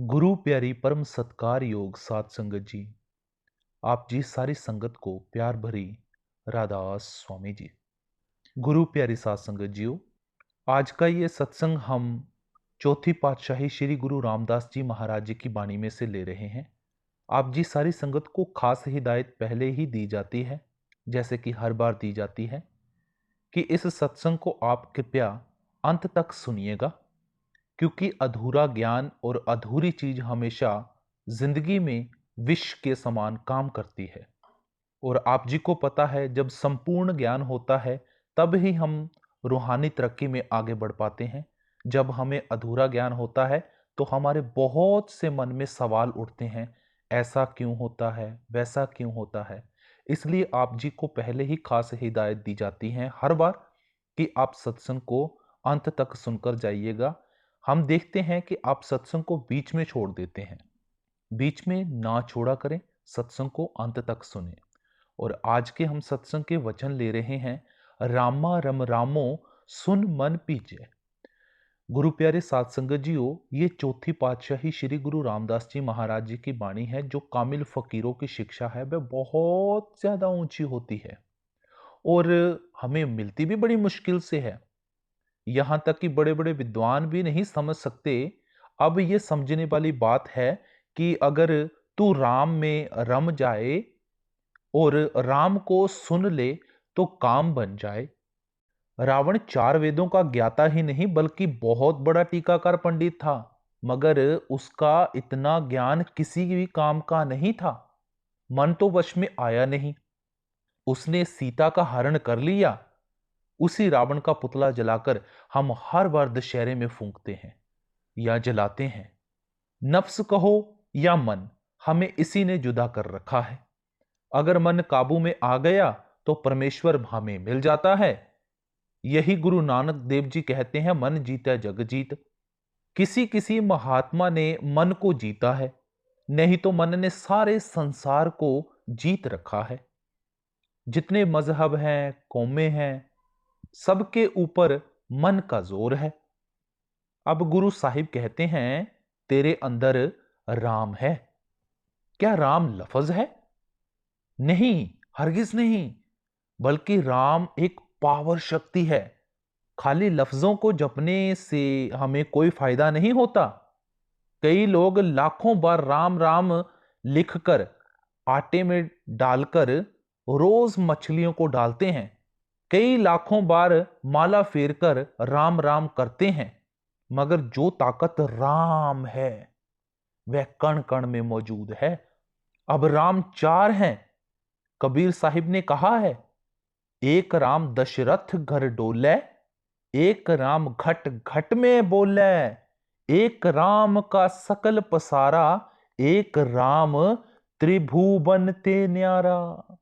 गुरु प्यारी परम सत्कार योग साध संगत जी। आप जी सारी संगत को प्यार भरी राधास स्वामी जी। गुरु प्यारी साध संगत जियो, आज का ये सत्संग हम चौथी पातशाही श्री गुरु रामदास जी महाराज जी की बाणी में से ले रहे हैं। आप जी सारी संगत को खास हिदायत पहले ही दी जाती है, जैसे कि हर बार दी जाती है, कि इस सत्संग को आप कृपया अंत तक सुनिएगा, क्योंकि अधूरा ज्ञान और अधूरी चीज हमेशा जिंदगी में विष के समान काम करती है। और आप जी को पता है, जब संपूर्ण ज्ञान होता है तब ही हम रूहानी तरक्की में आगे बढ़ पाते हैं। जब हमें अधूरा ज्ञान होता है तो हमारे बहुत से मन में सवाल उठते हैं, ऐसा क्यों होता है, वैसा क्यों होता है। इसलिए आप जी को पहले ही खास हिदायत दी जाती है हर बार, कि आप सत्संग को अंत तक सुनकर जाइएगा। हम देखते हैं कि आप सत्संग को बीच में छोड़ देते हैं। बीच में ना छोड़ा करें, सत्संग को अंत तक सुने। और आज के हम सत्संग के वचन ले रहे हैं, रामा रम रामो सुन मन पीछे। गुरु प्यारे साध संगत जियो, ये चौथी पातशाही श्री गुरु रामदास जी महाराज जी की बाणी है। जो कामिल फकीरों की शिक्षा है वह बहुत ज्यादा ऊंची होती है और हमें मिलती भी बड़ी मुश्किल से है। यहां तक कि बड़े बड़े विद्वान भी नहीं समझ सकते। अब ये समझने वाली बात है कि अगर तू राम में रम जाए और राम को सुन ले तो काम बन जाए। रावण चार वेदों का ज्ञाता ही नहीं बल्कि बहुत बड़ा टीकाकार पंडित था, मगर उसका इतना ज्ञान किसी भी काम का नहीं था। मन तो वश में आया नहीं, उसने सीता का हरण कर लिया। उसी रावण का पुतला जलाकर हम हर बार दशहरे में फूंकते हैं या जलाते हैं। नफ्स कहो या मन, हमें इसी ने जुदा कर रखा है। अगर मन काबू में आ गया तो परमेश्वर हमें मिल जाता है। यही गुरु नानक देव जी कहते हैं, मन जीता जग जीत। किसी किसी महात्मा ने मन को जीता है, नहीं तो मन ने सारे संसार को जीत रखा है। जितने मजहब हैं, कौमें हैं, सबके ऊपर मन का जोर है। अब गुरु साहिब कहते हैं, तेरे अंदर राम है। क्या राम लफज है? नहीं, हरगिज नहीं, बल्कि राम एक पावर शक्ति है। खाली लफ्जों को जपने से हमें कोई फायदा नहीं होता। कई लोग लाखों बार राम राम लिखकर आटे में डालकर रोज मछलियों को डालते हैं। कई लाखों बार माला फेरकर राम राम करते हैं, मगर जो ताकत राम है वह कण कण में मौजूद है। अब राम चार हैं। कबीर साहिब ने कहा है, एक राम दशरथ घर डोले, एक राम घट घट में बोले, एक राम का सकल पसारा, एक राम त्रिभुवन ते न्यारा।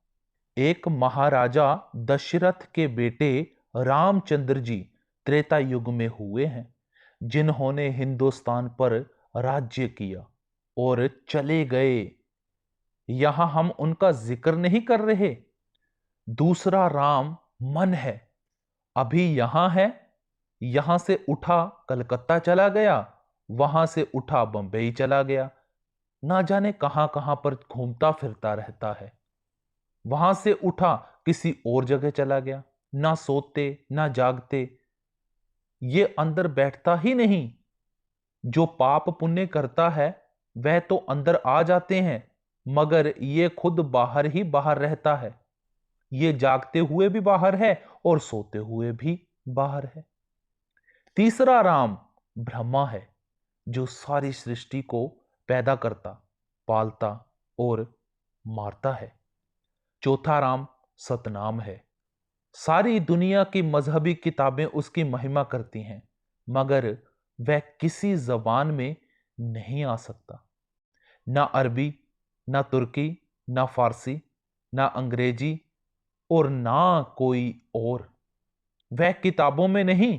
एक महाराजा दशरथ के बेटे रामचंद्र जी त्रेता युग में हुए हैं, जिन्होंने हिंदुस्तान पर राज्य किया और चले गए। यहां हम उनका जिक्र नहीं कर रहे। दूसरा राम मन है, अभी यहां है, यहां से उठा कलकत्ता चला गया, वहां से उठा बंबई चला गया, ना जाने कहां कहां पर घूमता फिरता रहता है। वहां से उठा किसी और जगह चला गया, ना सोते ना जागते, ये अंदर बैठता ही नहीं। जो पाप पुण्य करता है वह तो अंदर आ जाते हैं, मगर ये खुद बाहर ही बाहर रहता है। ये जागते हुए भी बाहर है और सोते हुए भी बाहर है। तीसरा राम ब्रह्मा है, जो सारी सृष्टि को पैदा करता, पालता और मारता है। चौथा राम सतनाम है। सारी दुनिया की मजहबी किताबें उसकी महिमा करती हैं, मगर वह किसी जबान में नहीं आ सकता। ना अरबी, ना तुर्की, ना फारसी, ना अंग्रेजी और ना कोई और। वह किताबों में नहीं,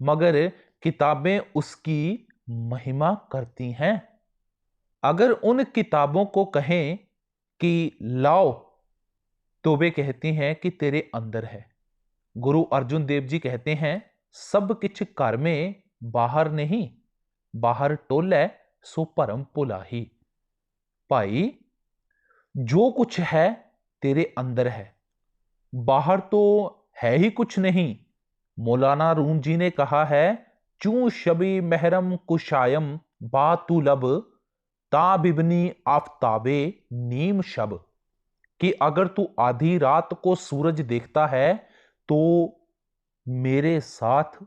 मगर किताबें उसकी महिमा करती हैं। अगर उन किताबों को कहें कि लाओ, तो वे कहती हैं कि तेरे अंदर है। गुरु अर्जुन देव जी कहते हैं, सब किछ घर में बाहर नहीं, बाहर टोले सो भरम भुलाही। भाई, जो कुछ है तेरे अंदर है, बाहर तो है ही कुछ नहीं। मौलाना रूम जी ने कहा है, चू शबी महरम कुशायम बातुलब ताबिबनी आफताबे नीम शब, कि अगर तू आधी रात को सूरज देखता है तो मेरे साथ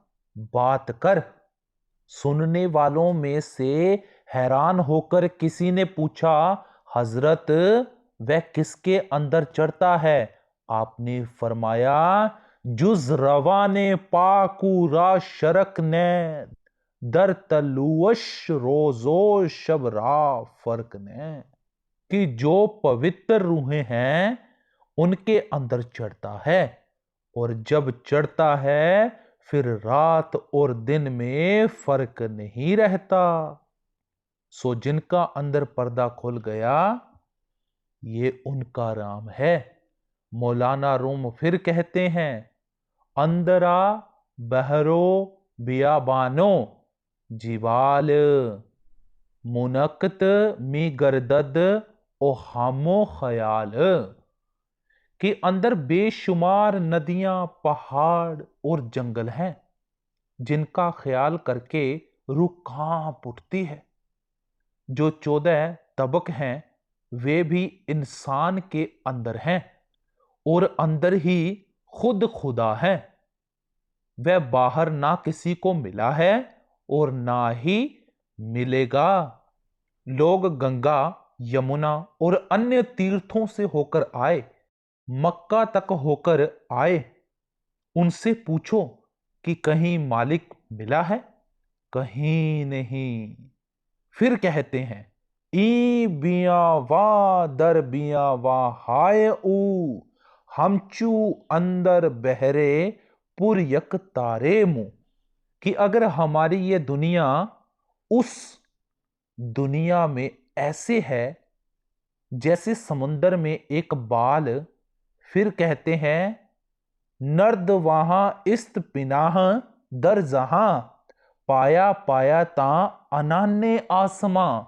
बात कर। सुनने वालों में से हैरान होकर किसी ने पूछा, हजरत वह किसके अंदर चढ़ता है? आपने फरमाया, जुज रवाने पाकूरा शरक ने दर तलुवश रोजो शबरा फर्क ने, कि जो पवित्र रूहें हैं उनके अंदर चढ़ता है, और जब चढ़ता है फिर रात और दिन में फर्क नहीं रहता। सो जिनका अंदर पर्दा खुल गया, ये उनका राम है। मौलाना रूम फिर कहते हैं, अंदरा बहरो बियाबानो जिवाल मुनकत मी गर्दद ओ हामो ख्याल, कि अंदर बेशुमार नदियां, पहाड़ और जंगल हैं जिनका ख्याल करके रूह कांप उठती है। जो 14 तबक हैं वे भी इंसान के अंदर हैं, और अंदर ही खुद खुदा है। वह बाहर ना किसी को मिला है और ना ही मिलेगा। लोग गंगा, यमुना और अन्य तीर्थों से होकर आए, मक्का तक होकर आए। उनसे पूछो कि कहीं मालिक मिला है? कहीं नहीं। फिर कहते हैं, ई बिया वा दर बिया वा हाय ऊ हमचू अंदर बहरे पुर यक तारे मुंह, कि अगर हमारी ये दुनिया उस दुनिया में ऐसे है जैसे समुंदर में एक बाल। फिर कहते हैं, नर्द वहां इस्त पिनाह दर जहां पाया पाया ता अनाने आसमां,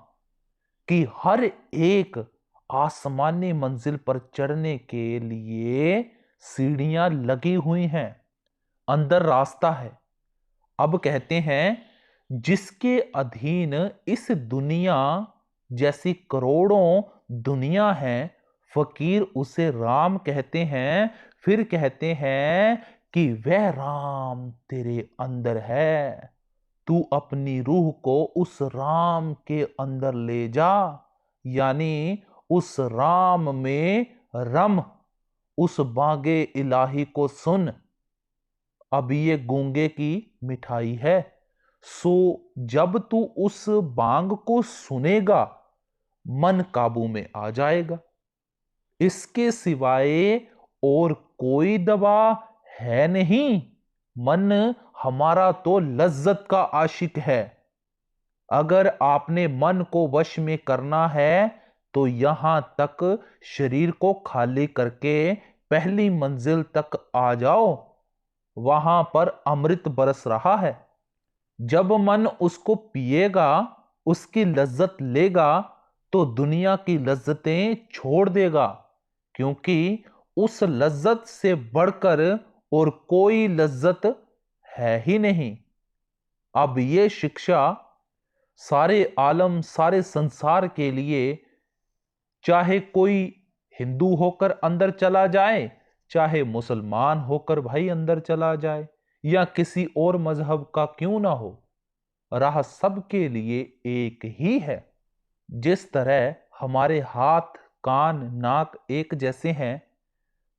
कि हर एक आसमानी मंजिल पर चढ़ने के लिए सीढ़ियां लगी हुई हैं, अंदर रास्ता है। अब कहते हैं, जिसके अधीन इस दुनिया जैसी करोड़ों दुनिया है, फकीर उसे राम कहते हैं। फिर कहते हैं कि वह राम तेरे अंदर है, तू अपनी रूह को उस राम के अंदर ले जा, यानी उस राम में रम, उस बागे इलाही को सुन। अब ये गूंगे की मिठाई है। सो जब तू उस बांग को सुनेगा, मन काबू में आ जाएगा। इसके सिवाय और कोई दवा है नहीं। मन हमारा तो लज्जत का आशिक है। अगर आपने मन को वश में करना है तो यहां तक शरीर को खाली करके पहली मंजिल तक आ जाओ। वहां पर अमृत बरस रहा है। जब मन उसको पिएगा, उसकी लज्जत लेगा, तो दुनिया की लज्जतें छोड़ देगा, क्योंकि उस लज्जत से बढ़कर और कोई लज्जत है ही नहीं। अब ये शिक्षा सारे आलम, सारे संसार के लिए, चाहे कोई हिंदू होकर अंदर चला जाए, चाहे मुसलमान होकर भाई अंदर चला जाए, या किसी और मजहब का क्यों ना हो, राह सबके लिए एक ही है। जिस तरह हमारे हाथ, कान, नाक एक जैसे हैं,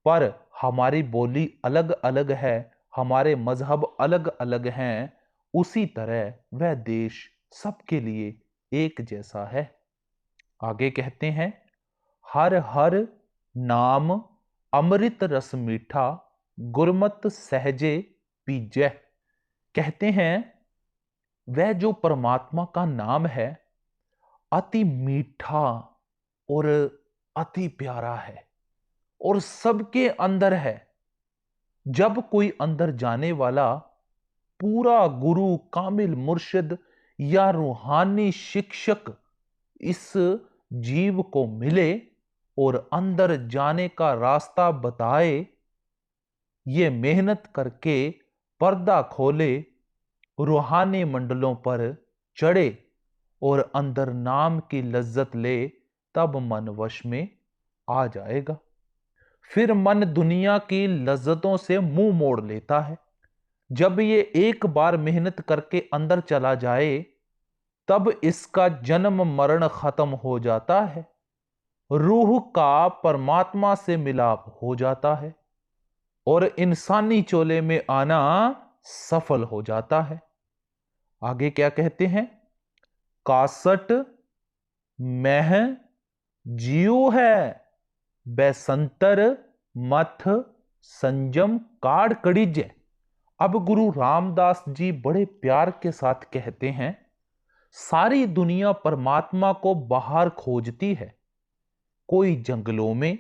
पर हमारी बोली अलग अलग है, हमारे मजहब अलग अलग हैं, उसी तरह वह देश सबके लिए एक जैसा है। आगे कहते हैं, हर हर नाम अमृत रस मीठा गुरमत सहजे पीजै। कहते हैं, वह जो परमात्मा का नाम है अति मीठा और अति प्यारा है, और सबके अंदर है। जब कोई अंदर जाने वाला पूरा गुरु, कामिल मुर्शिद या रूहानी शिक्षक इस जीव को मिले और अंदर जाने का रास्ता बताए, ये मेहनत करके पर्दा खोले, रूहानी मंडलों पर चढ़े और अंदर नाम की लज्जत ले, तब मन वश में आ जाएगा। फिर मन दुनिया की लज्जतों से मुंह मोड़ लेता है। जब ये एक बार मेहनत करके अंदर चला जाए, तब इसका जन्म मरण खत्म हो जाता है, रूह का परमात्मा से मिलाप हो जाता है और इंसानी चोले में आना सफल हो जाता है। आगे क्या कहते हैं? कासट मह जियो है, बैसंतर मथ संजम काड़ कड़िज। अब गुरु रामदास जी बड़े प्यार के साथ कहते हैं, सारी दुनिया परमात्मा को बाहर खोजती है, कोई जंगलों में,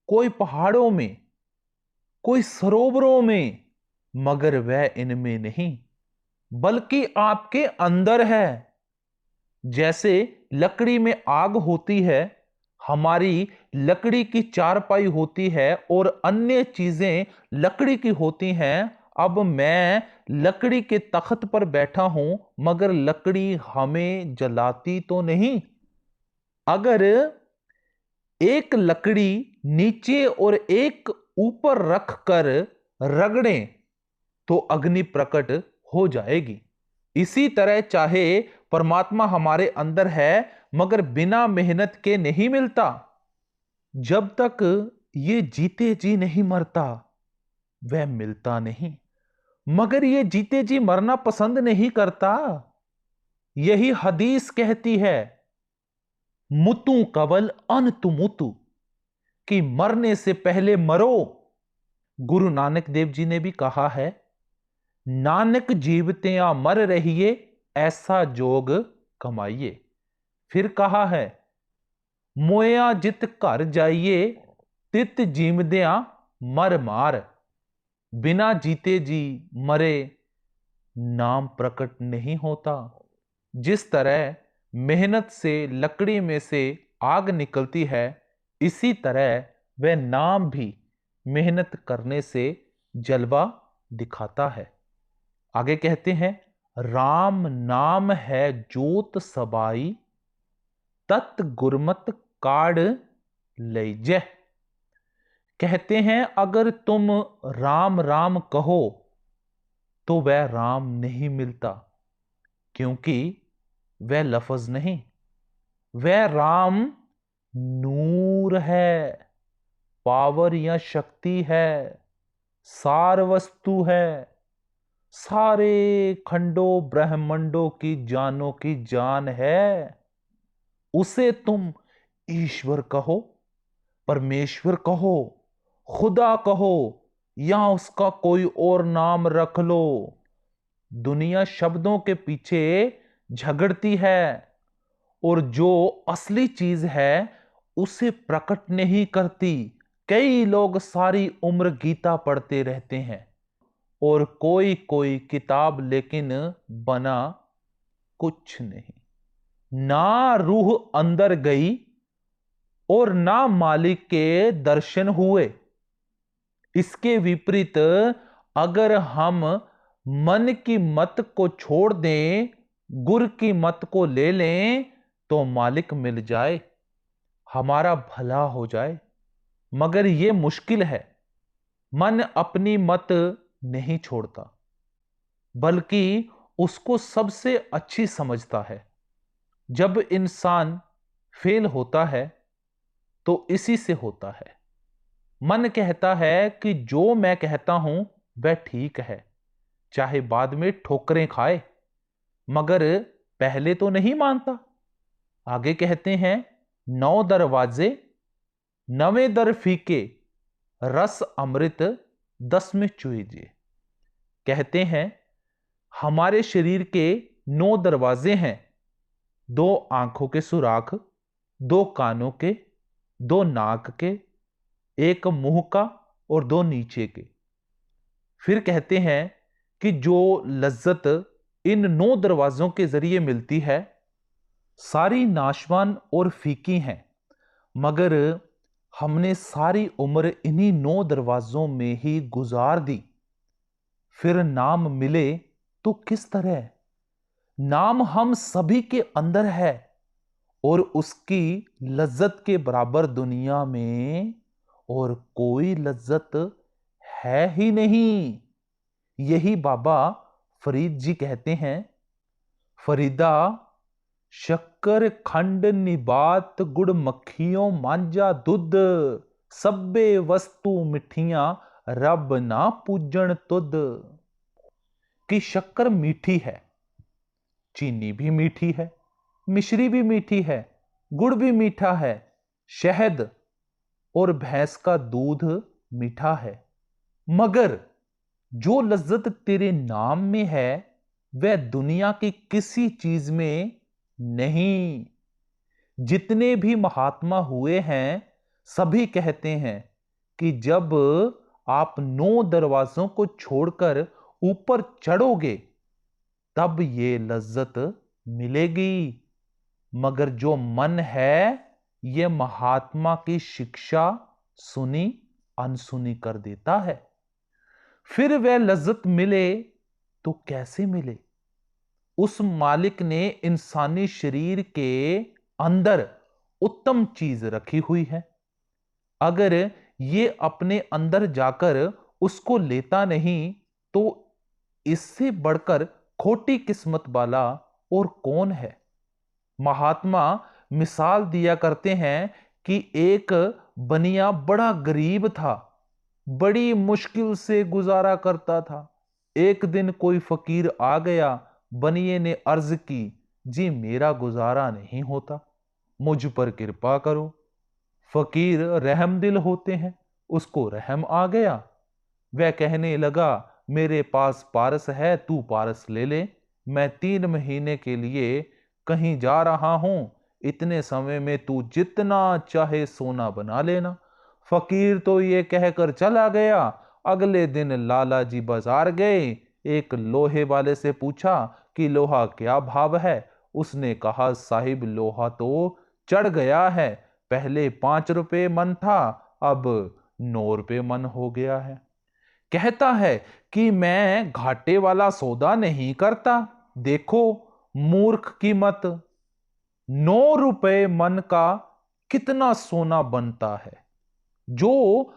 कोई पहाड़ों में, कोई सरोवरों में, मगर वह इनमें नहीं, बल्कि आपके अंदर है। जैसे लकड़ी में आग होती है, हमारी लकड़ी की चारपाई होती है और अन्य चीजें लकड़ी की होती हैं। अब मैं लकड़ी के तख्त पर बैठा हूं, मगर लकड़ी हमें जलाती तो नहीं। अगर एक लकड़ी नीचे और एक ऊपर रखकर रगड़ें तो अग्नि प्रकट हो जाएगी। इसी तरह चाहे परमात्मा हमारे अंदर है, मगर बिना मेहनत के नहीं मिलता। जब तक ये जीते जी नहीं मरता, वह मिलता नहीं। मगर ये जीते जी मरना पसंद नहीं करता। यही हदीस कहती है, मुतु कवल अनतु मुतु, कि मरने से पहले मरो। गुरु नानक देव जी ने भी कहा है, नानक जीवतियां मर रहिए, ऐसा जोग कमाइए। फिर कहा है, मोया जित घर जाइए, तित जीवदियां मर मार। बिना जीते जी मरे नाम प्रकट नहीं होता। जिस तरह मेहनत से लकड़ी में से आग निकलती है, इसी तरह वह नाम भी मेहनत करने से जलवा दिखाता है। आगे कहते हैं, राम नाम है जोत सबाई, तत् गुरमत काड़ लैजै। कहते हैं, अगर तुम राम राम कहो तो वह राम नहीं मिलता, क्योंकि वह लफ्ज नहीं, वह राम नूर है, पावर या शक्ति है, सार वस्तु है, सारे खंडों ब्रह्मांडों की जानों की जान है। उसे तुम ईश्वर कहो, परमेश्वर कहो, खुदा कहो, या उसका कोई और नाम रख लो। दुनिया शब्दों के पीछे झगड़ती है और जो असली चीज है उसे प्रकट नहीं करती। कई लोग सारी उम्र गीता पढ़ते रहते हैं और कोई कोई किताब, लेकिन बना कुछ नहीं। ना रूह अंदर गई और ना मालिक के दर्शन हुए। इसके विपरीत अगर हम मन की मत को छोड़ दें, गुर की मत को ले लें, तो मालिक मिल जाए, हमारा भला हो जाए। मगर यह मुश्किल है। मन अपनी मत नहीं छोड़ता, बल्कि उसको सबसे अच्छी समझता है। जब इंसान फेल होता है तो इसी से होता है। मन कहता है कि जो मैं कहता हूं वह ठीक है, चाहे बाद में ठोकरें खाए, मगर पहले तो नहीं मानता। आगे कहते हैं, 9 दरवाजे नवे दर फीके, रस अमृत 10 में चूइजिए। कहते हैं, हमारे शरीर के 9 दरवाजे हैं। 2 आंखों के सुराख, 2 कानों के, 2 नाक के, 1 मुंह का और 2 नीचे के। फिर कहते हैं कि जो लज्जत इन 9 दरवाजों के जरिए मिलती है, सारी नाशवान और फीकी हैं, मगर हमने सारी उम्र इन्हीं 9 दरवाजों में ही गुजार दी। फिर नाम मिले तो किस तरह? नाम हम सभी के अंदर है और उसकी लज्जत के बराबर दुनिया में और कोई लज्जत है ही नहीं। यही बाबा फरीद जी कहते हैं, फरीदा शक्कर खंड निबात गुड़ मक्खियों मांझा दुध, सब्बे वस्तु मिठियां रब ना पूजन तुद। कि शक्कर मीठी है, चीनी भी मीठी है, मिश्री भी मीठी है, गुड़ भी मीठा है, शहद और भैंस का दूध मीठा है, मगर जो लज्जत तेरे नाम में है वह दुनिया की किसी चीज में नहीं। जितने भी महात्मा हुए हैं सभी कहते हैं कि जब आप 9 दरवाजों को छोड़कर ऊपर चढ़ोगे तब ये लज्जत मिलेगी। मगर जो मन है ये महात्मा की शिक्षा सुनी अनसुनी कर देता है। फिर वह लज्जत मिले तो कैसे मिले? उस मालिक ने इंसानी शरीर के अंदर उत्तम चीज रखी हुई है। अगर ये अपने अंदर जाकर उसको लेता नहीं तो इससे बढ़कर खोटी किस्मत वाला और कौन है? महात्मा मिसाल दिया करते हैं कि एक बनिया बड़ा गरीब था, बड़ी मुश्किल से गुजारा करता था। एक दिन कोई फकीर आ गया, बनिए ने अर्ज की, जी मेरा गुजारा नहीं होता, मुझ पर कृपा करो। फकीर रहमदिल होते हैं, उसको रहम आ गया। वह कहने लगा, मेरे पास पारस है, तू पारस ले ले, मैं 3 महीने के लिए कहीं जा रहा हूं, इतने समय में तू जितना चाहे सोना बना लेना। फकीर तो ये कहकर चला गया। अगले दिन लाला जी बाजार गए, एक लोहे वाले से पूछा कि लोहा क्या भाव है? उसने कहा, साहिब लोहा तो चढ़ गया है, पहले 5 रुपए मन था, अब 9 रुपए मन हो गया है। कहता है कि मैं घाटे वाला सौदा नहीं करता, देखो मूर्ख की मत, 9 रुपए मन का कितना सोना बनता है, जो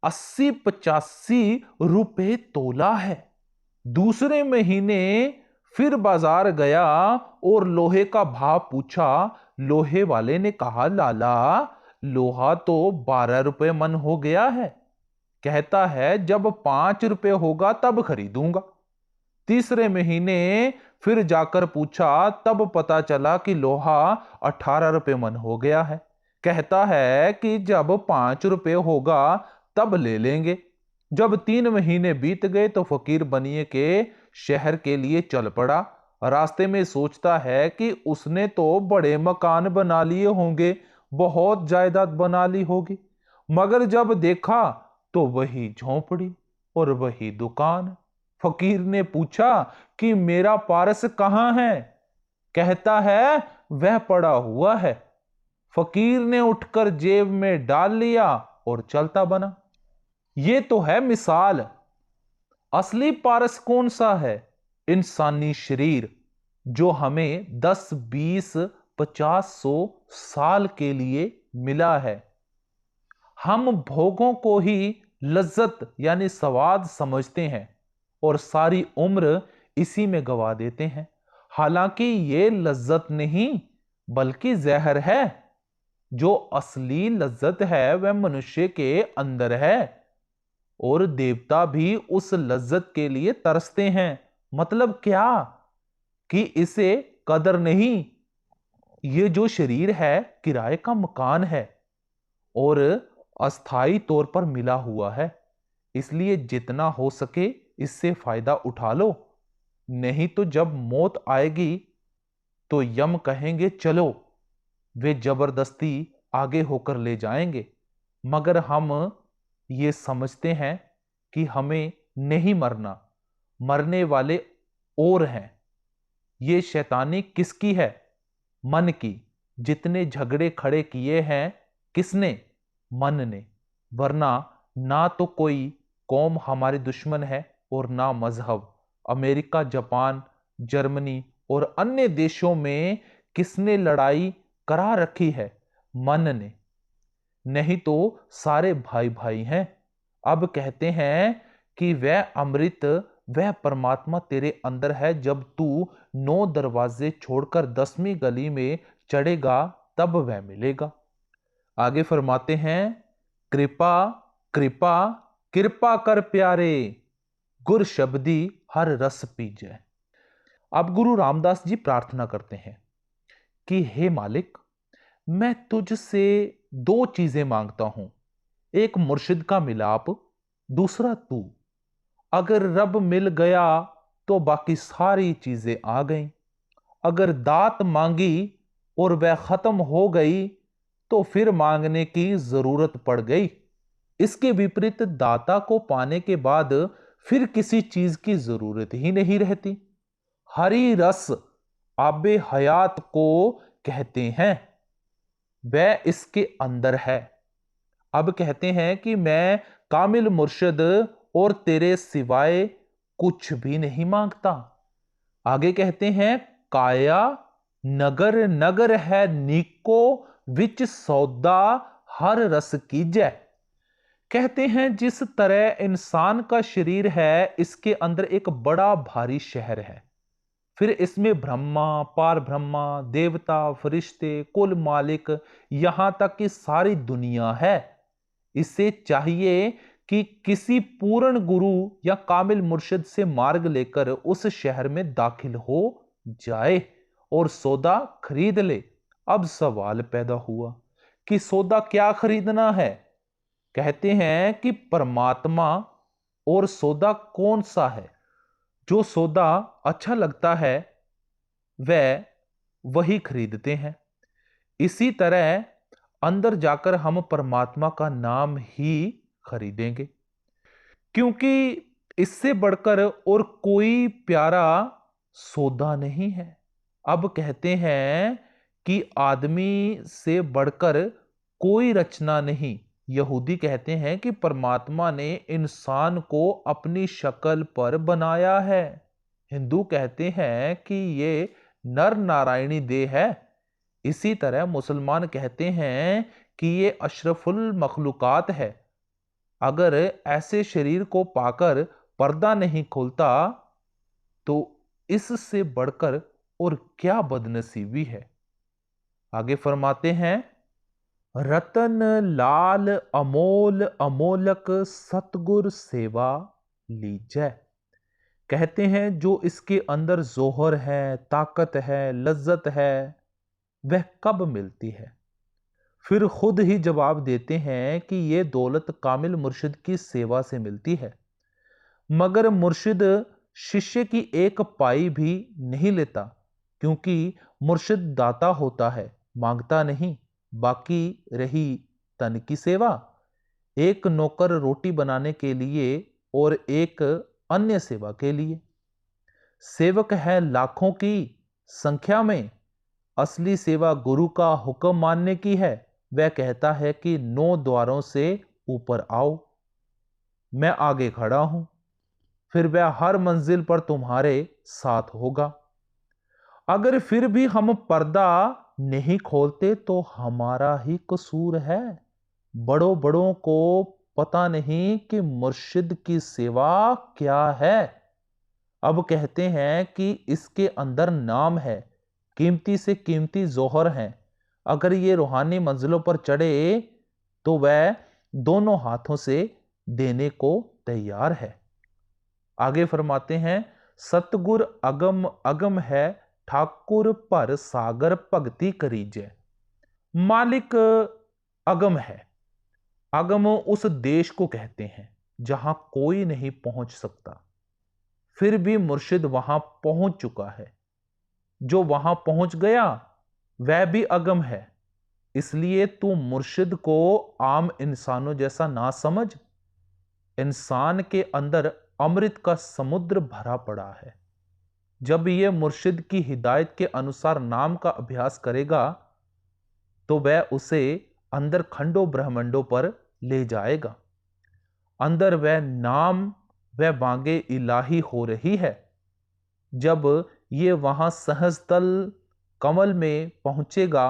80-85 रुपए तोला है। दूसरे महीने फिर बाजार गया और लोहे का भाव पूछा। लोहे वाले ने कहा, लाला लोहा तो 12 रुपए मन हो गया है। कहता है, जब 5 रुपए होगा तब खरीदूंगा। तीसरे महीने फिर जाकर पूछा, तब पता चला कि लोहा 18 रुपए मन हो गया है। कहता है कि जब 5 रुपए होगा तब ले लेंगे। जब 3 महीने बीत गए तो फकीर बनिए के शहर के लिए चल पड़ा। रास्ते में सोचता है कि उसने तो बड़े मकान बना लिए होंगे, बहुत जायदाद बना ली होगी, मगर जब देखा तो वही झोंपड़ी और वही दुकान। फकीर ने पूछा कि मेरा पारस कहां है? कहता है, वह पड़ा हुआ है। फकीर ने उठकर जेब में डाल लिया और चलता बना। यह तो है मिसाल। असली पारस कौन सा है? इंसानी शरीर, जो हमें 10, 20, 50, 100 साल के लिए मिला है। हम भोगों को ही लज्जत यानी स्वाद समझते हैं और सारी उम्र इसी में गवा देते हैं। हालांकि ये लज्जत नहीं बल्कि जहर है। जो असली लज्जत है वह मनुष्य के अंदर है और देवता भी उस लज्जत के लिए तरसते हैं। मतलब क्या? कि इसे कदर नहीं। ये जो शरीर है किराए का मकान है और अस्थाई तौर पर मिला हुआ है, इसलिए जितना हो सके इससे फायदा उठा लो, नहीं तो जब मौत आएगी तो यम कहेंगे चलो, वे जबरदस्ती आगे होकर ले जाएंगे। मगर हम ये समझते हैं कि हमें नहीं मरना, मरने वाले और हैं। ये शैतानी किसकी है? मन की। जितने झगड़े खड़े किए हैं किसने? मन ने। वरना ना तो कोई कौम हमारी दुश्मन है और ना मजहब। अमेरिका, जापान, जर्मनी और अन्य देशों में किसने लड़ाई करा रखी है? मन ने। नहीं तो सारे भाई भाई हैं। अब कहते हैं कि वह अमृत, वह परमात्मा तेरे अंदर है। जब तू 9 दरवाजे छोड़कर 10वीं गली में चढ़ेगा तब वह मिलेगा। आगे फरमाते हैं, कृपा कृपा कृपा कर प्यारे, गुर शब्दी हर रस पीजे। अब गुरु रामदास जी प्रार्थना करते हैं कि हे मालिक, मैं तुझसे 2 चीजें मांगता हूं। एक मुर्शिद का मिलाप, दूसरा तू। अगर रब मिल गया तो बाकी सारी चीजें आ गईं। अगर दात मांगी और वह खत्म हो गई तो फिर मांगने की जरूरत पड़ गई। इसके विपरीत दाता को पाने के बाद फिर किसी चीज की जरूरत ही नहीं रहती। हरी रस आबे हयात को कहते हैं, वह इसके अंदर है। अब कहते हैं कि मैं कामिल मुर्शिद और तेरे सिवाय कुछ भी नहीं मांगता। आगे कहते हैं, काया नगर नगर है नीको, विच सौदा हर रस कीजै। कहते हैं जिस तरह इंसान का शरीर है, इसके अंदर एक बड़ा भारी शहर है। फिर इसमें ब्रह्मा, पार ब्रह्मा, देवता, फरिश्ते, कुल मालिक, यहां तक कि सारी दुनिया है। इसे चाहिए कि किसी पूर्ण गुरु या कामिल मुर्शिद से मार्ग लेकर उस शहर में दाखिल हो जाए और सौदा खरीद ले। अब सवाल पैदा हुआ कि सौदा क्या खरीदना है? कहते हैं कि परमात्मा। और सौदा कौन सा है? जो सौदा अच्छा लगता है वह वही खरीदते हैं। इसी तरह अंदर जाकर हम परमात्मा का नाम ही खरीदेंगे, क्योंकि इससे बढ़कर और कोई प्यारा सौदा नहीं है। अब कहते हैं कि आदमी से बढ़कर कोई रचना नहीं। यहूदी कहते हैं कि परमात्मा ने इंसान को अपनी शक्ल पर बनाया है। हिंदू कहते हैं कि ये नर नारायणी देह है। इसी तरह मुसलमान कहते हैं कि ये अशरफुल मखलूकात है। अगर ऐसे शरीर को पाकर पर्दा नहीं खोलता तो इससे बढ़कर और क्या बदनसीबी है। आगे फरमाते हैं, रतन लाल अमोल अमोलक सतगुर सेवा लीजै। कहते हैं जो इसके अंदर जोहर है, ताकत है, लज्जत है, वह कब मिलती है? फिर खुद ही जवाब देते हैं कि यह दौलत कामिल मुर्शिद की सेवा से मिलती है। मगर मुर्शिद शिष्य की एक पाई भी नहीं लेता, क्योंकि मुर्शिद दाता होता है, मांगता नहीं। बाकी रही तन की सेवा, एक नौकर रोटी बनाने के लिए और एक अन्य सेवा के लिए। सेवक है लाखों की संख्या में, असली सेवा गुरु का हुक्म मानने की है। वह कहता है कि 9 द्वारों से ऊपर आओ, मैं आगे खड़ा हूं। फिर वह हर मंजिल पर तुम्हारे साथ होगा। अगर फिर भी हम पर्दा नहीं खोलते तो हमारा ही कसूर है। बड़ों बड़ों को पता नहीं कि मुर्शिद की सेवा क्या है। अब कहते हैं कि इसके अंदर नाम है, कीमती से कीमती जोहर हैं। अगर ये रूहानी मंजिलों पर चढ़े तो वह दोनों हाथों से देने को तैयार है। आगे फरमाते हैं, सतगुर अगम अगम है, ठाकुर पर सागर भक्ति करीजे। मालिक अगम है। अगम उस देश को कहते हैं जहां कोई नहीं पहुंच सकता, फिर भी मुर्शिद वहां पहुंच चुका है। जो वहां पहुंच गया वह भी अगम है। इसलिए तू मुर्शिद को आम इंसानों जैसा ना समझ। इंसान के अंदर अमृत का समुद्र भरा पड़ा है। जब ये मुर्शिद की हिदायत के अनुसार नाम का अभ्यास करेगा तो वह उसे अंदर खंडों ब्रह्मंडों पर ले जाएगा। अंदर वह नाम वह बांगे इलाही हो रही है। जब ये वहां सहजतल कमल में पहुंचेगा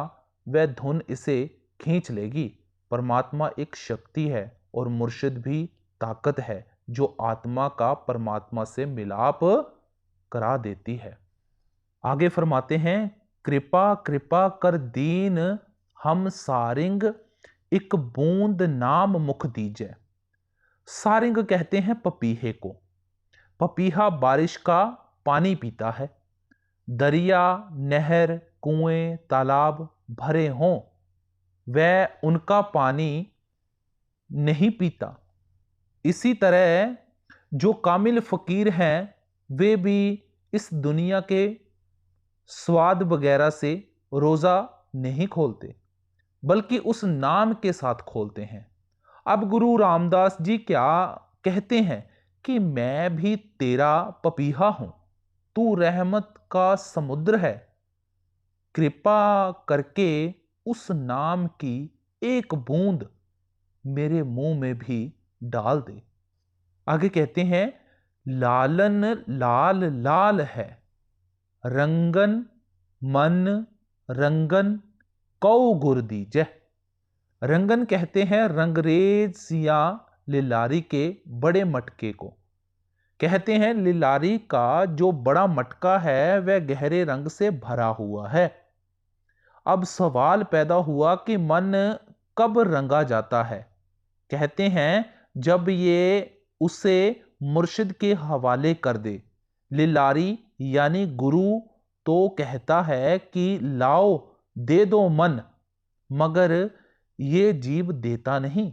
वह धुन इसे खींच लेगी। परमात्मा एक शक्ति है और मुर्शिद भी ताकत है जो आत्मा का परमात्मा से मिलाप करा देती है। आगे फरमाते हैं, कृपा कृपा कर दीन हम सारिंग, एक बूंद नाम मुख दीजै। सारिंग कहते हैं पपीहे को। पपीहा बारिश का पानी पीता है। दरिया, नहर, कुएं, तालाब भरे हों, वह उनका पानी नहीं पीता। इसी तरह जो कामिल फकीर हैं वे भी इस दुनिया के स्वाद वगैरह से रोजा नहीं खोलते, बल्कि उस नाम के साथ खोलते हैं। अब गुरु रामदास जी क्या कहते हैं कि मैं भी तेरा पपीहा हूं, तू रहमत का समुद्र है, कृपा करके उस नाम की एक बूंद मेरे मुंह में भी डाल दे। आगे कहते हैं, लालन लाल लाल है, रंगन मन रंगन कौ गुर दीजै। रंगन कहते हैं रंगरेज या लिलारी के बड़े मटके को। कहते हैं लिलारी का जो बड़ा मटका है वह गहरे रंग से भरा हुआ है। अब सवाल पैदा हुआ कि मन कब रंगा जाता है। कहते हैं जब ये उसे मुर्शिद के हवाले कर दे। लिलारी यानी गुरु तो कहता है कि लाओ दे दो मन, मगर ये जीव देता नहीं।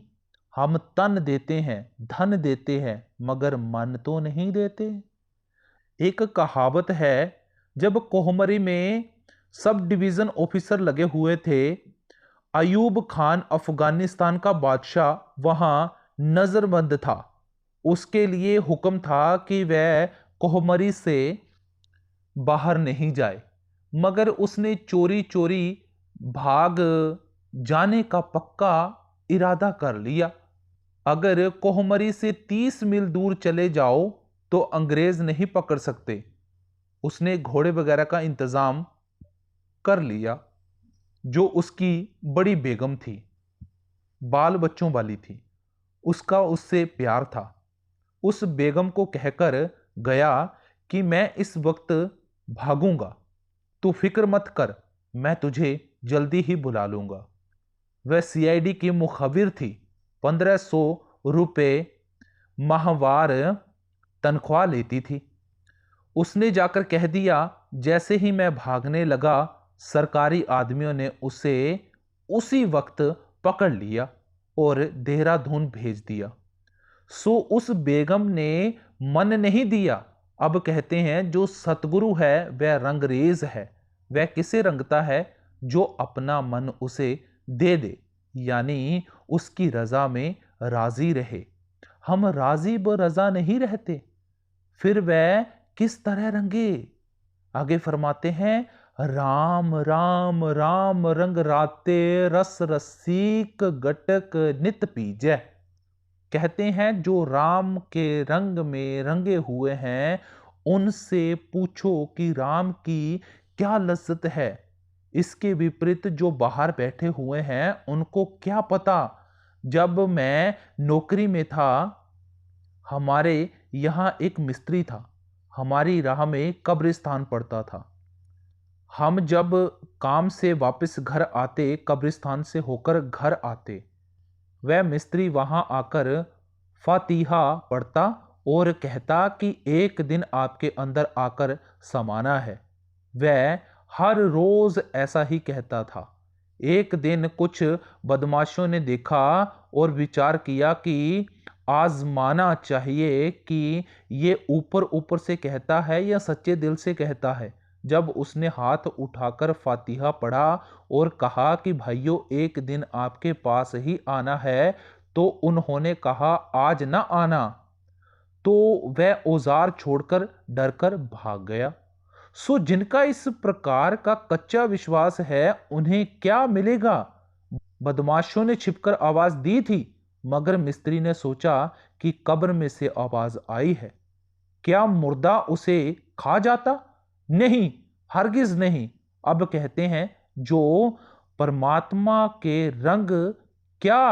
हम तन देते हैं, धन देते हैं, मगर मन तो नहीं देते। एक कहावत है, जब कोहमरी में सब डिवीजन ऑफिसर लगे हुए थे, अयूब खान अफगानिस्तान का बादशाह वहां नजरबंद था। उसके लिए हुक्म था कि वह कोहमरी से बाहर नहीं जाए, मगर उसने चोरी चोरी भाग जाने का पक्का इरादा कर लिया। अगर कोहमरी से 30 मील दूर चले जाओ तो अंग्रेज नहीं पकड़ सकते। उसने घोड़े वगैरह का इंतजाम कर लिया। जो उसकी बड़ी बेगम थी, बाल बच्चों वाली थी, उसका उससे प्यार था। उस बेगम को कहकर गया कि मैं इस वक्त भागूंगा, तू फिक्र मत कर, मैं तुझे जल्दी ही बुला लूंगा। वह सीआईडी की मुखबिर थी। 1500 रुपये माहवार तनख्वाह लेती थी। उसने जाकर कह दिया, जैसे ही मैं भागने लगा सरकारी आदमियों ने उसे उसी वक्त पकड़ लिया और देहरादून भेज दिया। सो उस बेगम ने मन नहीं दिया। अब कहते हैं जो सतगुरु है वह रंगरेज है। वह किसे रंगता है? जो अपना मन उसे दे दे, यानी उसकी रजा में राजी रहे। हम राजी ब रजा नहीं रहते, फिर वह किस तरह रंगे? आगे फरमाते हैं, राम राम राम रंग राते, रस रसीक गटक नित पीजै। कहते हैं जो राम के रंग में रंगे हुए हैं उनसे पूछो कि राम की क्या लज्जत है। इसके विपरीत जो बाहर बैठे हुए हैं उनको क्या पता। जब मैं नौकरी में था, हमारे यहां एक मिस्त्री था। हमारी राह में कब्रिस्तान पड़ता था। हम जब काम से वापस घर आते, कब्रिस्तान से होकर घर आते, वह मिस्त्री वहां आकर फातिहा पढ़ता और कहता कि एक दिन आपके अंदर आकर समाना है। वह हर रोज ऐसा ही कहता था। एक दिन कुछ बदमाशों ने देखा और विचार किया कि आजमाना चाहिए कि ये ऊपर ऊपर से कहता है या सच्चे दिल से कहता है। जब उसने हाथ उठाकर फातिहा पढ़ा और कहा कि भाइयों एक दिन आपके पास ही आना है, तो उन्होंने कहा आज ना आना, तो वह औजार छोड़कर डरकर भाग गया। सो जिनका इस प्रकार का कच्चा विश्वास है, उन्हें क्या मिलेगा? बदमाशों ने छिपकर आवाज दी थी, मगर मिस्त्री ने सोचा कि कब्र में से आवाज आई है। क्या मुर्दा उसे खा जाता? नहीं, हरगिज नहीं। अब कहते हैं, जो परमात्मा के रंग क्या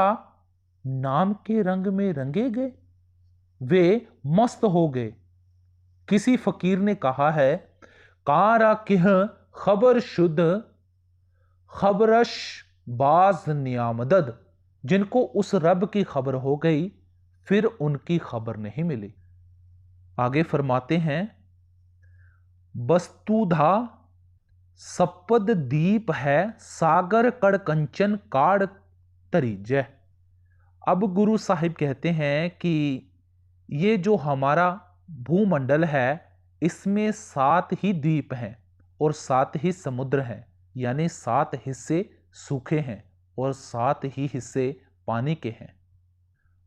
नाम के रंग में रंगे गए, वे मस्त हो गए। किसी फकीर ने कहा है, कारा किह खबर शुद्ध खबरश बाज नियामदद। जिनको उस रब की खबर हो गई, फिर उनकी खबर नहीं मिली। आगे फरमाते हैं, वस्तुधा सपद दीप है सागर कड़ कंचन काड़ तरीजय। अब गुरु साहिब कहते हैं कि ये जो हमारा भूमंडल है, इसमें 7 ही द्वीप हैं और 7 ही समुद्र हैं, यानी 7 हिस्से सूखे हैं और 7 ही हिस्से पानी के हैं।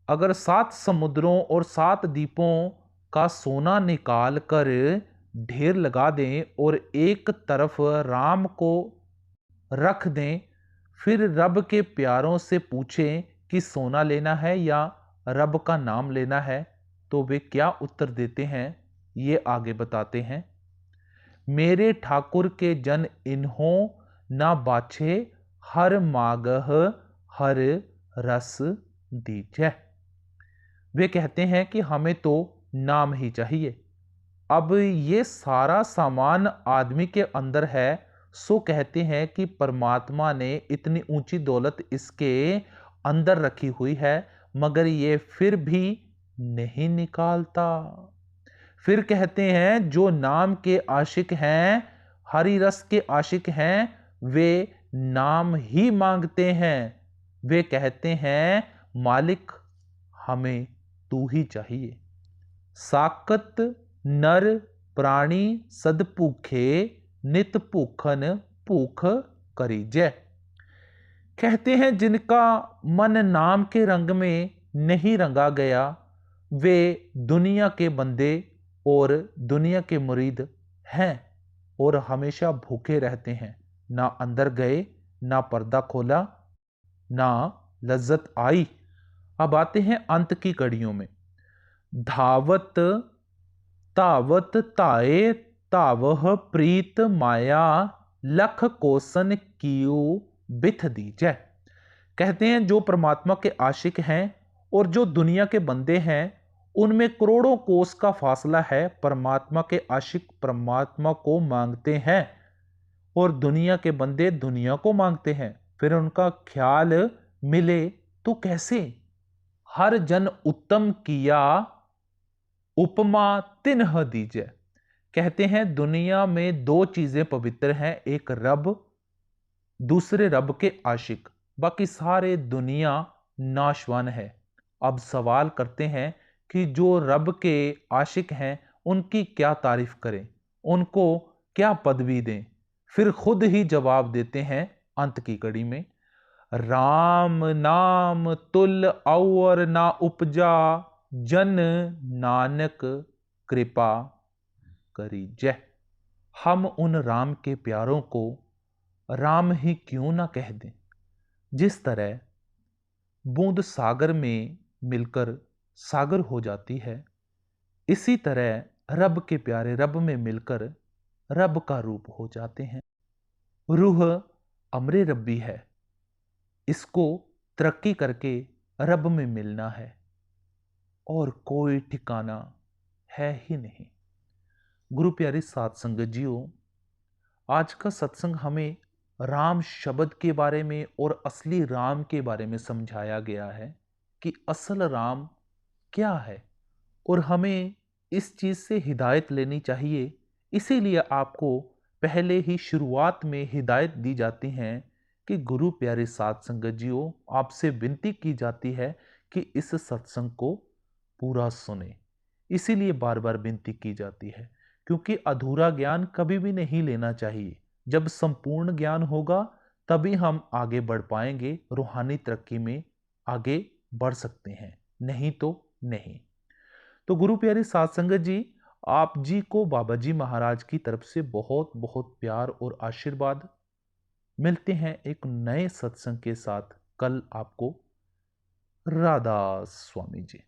अगर 7 समुद्रों और 7 द्वीपों का सोना निकाल कर ढेर लगा दें और एक तरफ राम को रख दें, फिर रब के प्यारों से पूछें कि सोना लेना है या रब का नाम लेना है, तो वे क्या उत्तर देते हैं, ये आगे बताते हैं। मेरे ठाकुर के जन इन्हों ना बाछे हर मागह हर रस दीजै। वे कहते हैं कि हमें तो नाम ही चाहिए। अब ये सारा सामान आदमी के अंदर है, सो कहते हैं कि परमात्मा ने इतनी ऊंची दौलत इसके अंदर रखी हुई है, मगर ये फिर भी नहीं निकालता। फिर कहते हैं, जो नाम के आशिक हैं, हरि रस के आशिक हैं, वे नाम ही मांगते हैं। वे कहते हैं, मालिक हमें तू ही चाहिए। साकत नर प्राणी सद भूखे नित भूखन भूख करीजै। कहते हैं, जिनका मन नाम के रंग में नहीं रंगा गया, वे दुनिया के बंदे और दुनिया के मुरीद हैं और हमेशा भूखे रहते हैं। ना अंदर गए, ना पर्दा खोला, ना लज्जत आई। अब आते हैं अंत की कड़ियों में। धावत तावत ताए तावह प्रीत माया लख कोसन कियो बिथ दीजै। कहते हैं, जो परमात्मा के आशिक हैं और जो दुनिया के बंदे हैं, उनमें करोड़ों कोस का फासला है। परमात्मा के आशिक परमात्मा को मांगते हैं और दुनिया के बंदे दुनिया को मांगते हैं। फिर उनका ख्याल मिले तो कैसे? हर जन उत्तम किया उपमा तिन्ह दीजै। कहते हैं, दुनिया में 2 चीजें पवित्र हैं, एक रब, दूसरे रब के आशिक। बाकी सारे दुनिया नाशवान है। अब सवाल करते हैं कि जो रब के आशिक हैं, उनकी क्या तारीफ करें, उनको क्या पदवी दें? फिर खुद ही जवाब देते हैं अंत की कड़ी में, राम नाम तुल और ना उपजा जन नानक कृपा करी जय। हम उन राम के प्यारों को राम ही क्यों ना कह दें। जिस तरह बूंद सागर में मिलकर सागर हो जाती है, इसी तरह रब के प्यारे रब में मिलकर रब का रूप हो जाते हैं। रूह अमरे रब्बी है, इसको तरक्की करके रब में मिलना है और कोई ठिकाना है ही नहीं। गुरु प्यारी साध संगत जीओ, आज का सत्संग हमें राम शब्द के बारे में और असली राम के बारे में समझाया गया है कि असल राम क्या है और हमें इस चीज से हिदायत लेनी चाहिए। इसीलिए आपको पहले ही शुरुआत में हिदायत दी जाती है कि गुरु प्यारे साध संगत जीओ, आपसे विनती की जाती है कि इस सत्संग को पूरा सुने। इसीलिए बार बार विनती की जाती है, क्योंकि अधूरा ज्ञान कभी भी नहीं लेना चाहिए। जब संपूर्ण ज्ञान होगा, तभी हम आगे बढ़ पाएंगे, रूहानी तरक्की में आगे बढ़ सकते हैं, नहीं तो नहीं। तो गुरु प्यारी साध संगत जी, आप जी को बाबा जी महाराज की तरफ से बहुत बहुत प्यार और आशीर्वाद। मिलते हैं एक नए सत्संग के साथ कल आपको। राधा स्वामी जी।